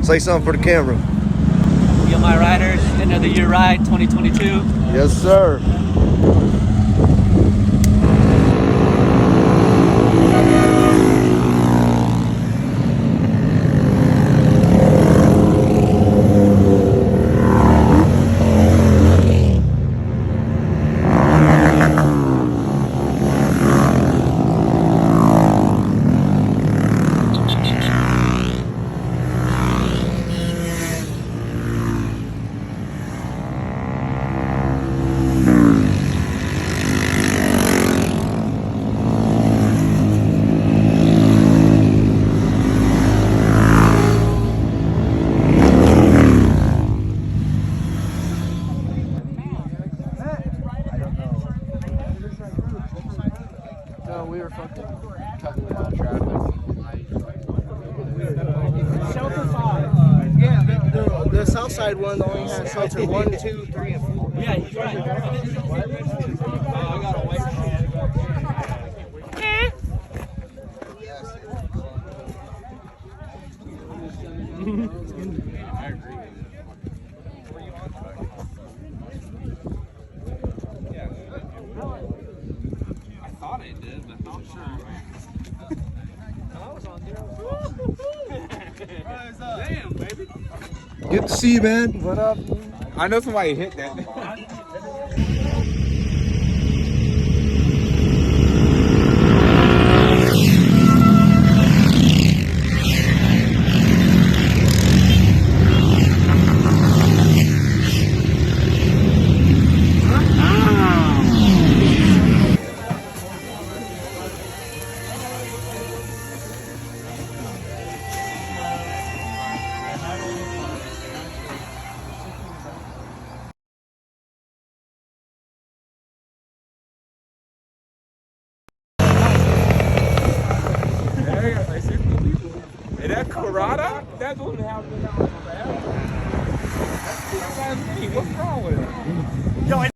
Say something for the camera. Yo, my riders, end of the year ride 2022. Yes, sir. No, we were fucking cutting it out of traffic. Shelter 5. Yeah, the south side one only has shelter 1, 2, 3, and 4. Yeah, he's right. I got a white sheet. Damn, baby. Good to see you, man. What up? I know somebody hit that. Hey, that Corrada? That's what happened. What's wrong with it?